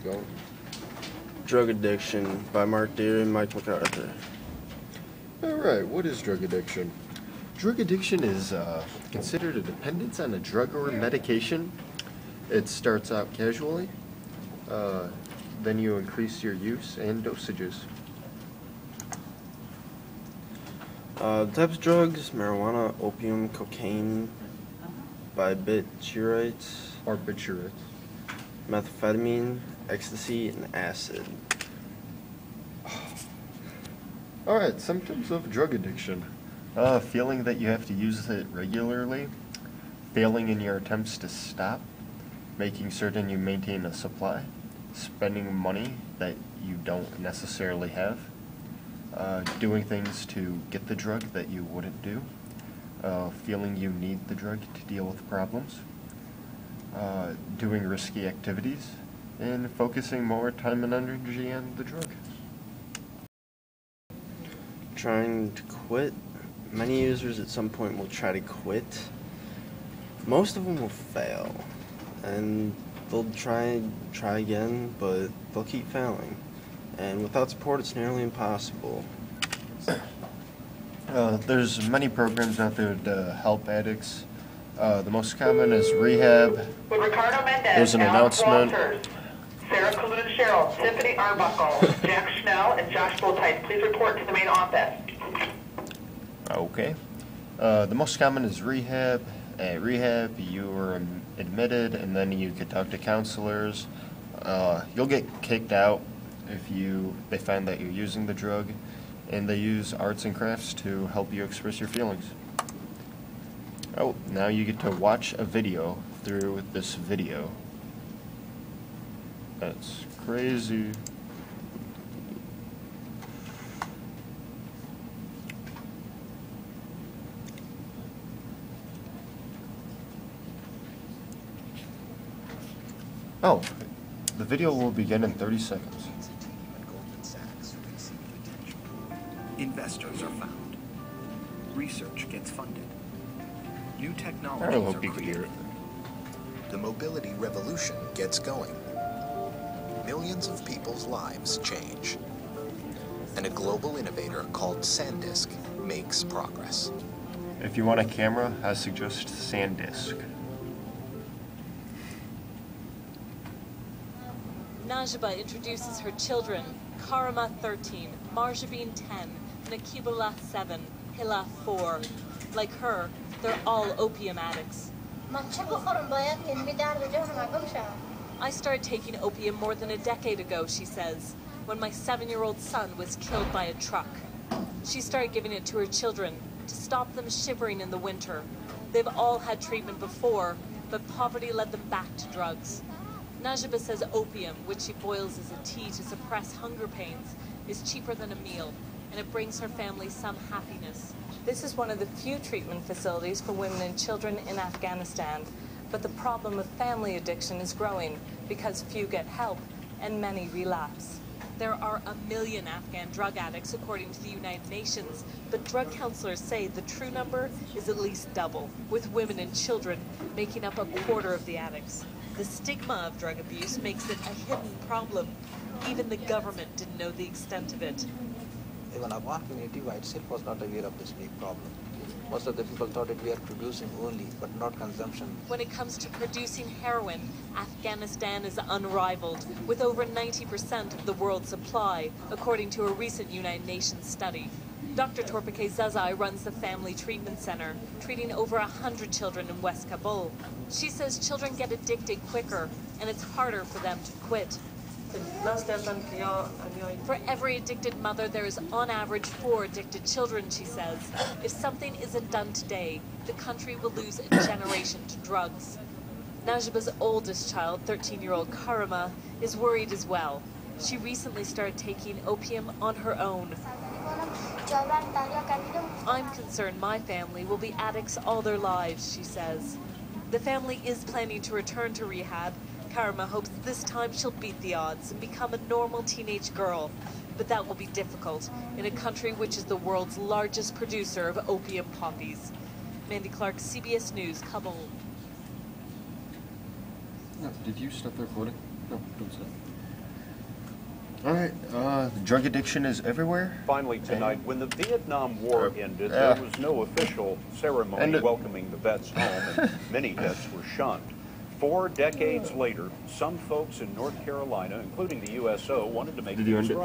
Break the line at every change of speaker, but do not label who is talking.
go.
Drug Addiction by Mark Deere and Mike MacArthur.
Alright, what is drug addiction? Drug addiction is considered a dependence on a drug or medication. It starts out casually, then you increase your use and dosages.
Types of drugs: marijuana, opium, cocaine, barbiturates, methamphetamine, ecstasy, and acid.
Alright, symptoms of drug addiction. Feeling that you have to use it regularly, failing in your attempts to stop, making certain you maintain a supply, spending money that you don't necessarily have, doing things to get the drug that you wouldn't do, feeling you need the drug to deal with problems, doing risky activities, and focusing more time and energy on the drug.
Trying to quit. Many users at some point will try to quit. Most of them will fail, and they'll try again, but they'll keep failing. And without support, it's nearly impossible.
There's many programs out there to help addicts. The most common is rehab. There's an announcement.
Sarah Kaluna Cheryl, Tiffany Arbuckle, Jack Schnell, and Josh Bowtight, please report to the main office.
Okay. The most common is rehab. At rehab, you are admitted, and then you could talk to counselors. You'll get kicked out if they find that you're using the drug, and they use arts and crafts to help you express your feelings. Oh, now you get to watch a video through this video. That's crazy. Oh, the video will begin in 30 seconds.
Investors are found. Research gets funded. New
I
technologies
hope
are
you can hear
created.
it.
The mobility revolution gets going. Millions of people's lives change. And a global innovator called SanDisk makes progress.
If you want a camera, I suggest SanDisk.
Najaba introduces her children, Karima 13, Marjabine 10, Nakibullah 7, Hila 4. Like her, they're all opium addicts. I started taking opium more than a decade ago, she says, when my 7-year-old son was killed by a truck. She started giving it to her children to stop them shivering in the winter. They've all had treatment before, but poverty led them back to drugs. Najaba says opium, which she boils as a tea to suppress hunger pains, is cheaper than a meal, and it brings her family some happiness. This is one of the few treatment facilities for women and children in Afghanistan, but the problem of family addiction is growing because few get help and many relapse. There are 1 million Afghan drug addicts according to the United Nations, but drug counselors say the true number is at least double, with women and children making up 1/4 of the addicts. The stigma of drug abuse makes it a hidden problem. Even the government didn't know the extent of it.
Even our community itself was not aware of this big problem. Most of the people thought that we are producing only, but not consumption.
When it comes to producing heroin, Afghanistan is unrivaled, with over 90% of the world's supply, according to a recent United Nations study. Dr. Torpike Zazai runs the Family Treatment Center, treating over 100 children in West Kabul. She says children get addicted quicker, and it's harder for them to quit. For every addicted mother, there is on average 4 addicted children, she says. If something isn't done today, the country will lose a generation to drugs. Najaba's oldest child, 13-year-old Karima, is worried as well. She recently started taking opium on her own. I'm concerned my family will be addicts all their lives, she says. The family is planning to return to rehab. Karima hopes this time she'll beat the odds and become a normal teenage girl. But that will be difficult in a country which is the world's largest producer of opium poppies. Mandy Clark, CBS News, Kabul.
No, did you stop the recording? No, don't stop. All right, drug addiction is everywhere.
Finally tonight, when the Vietnam War ended,
yeah.
there was no official ceremony welcoming the vets home, and many vets were shunned. 4 decades later, some folks in North Carolina, including the USO, wanted to make things right.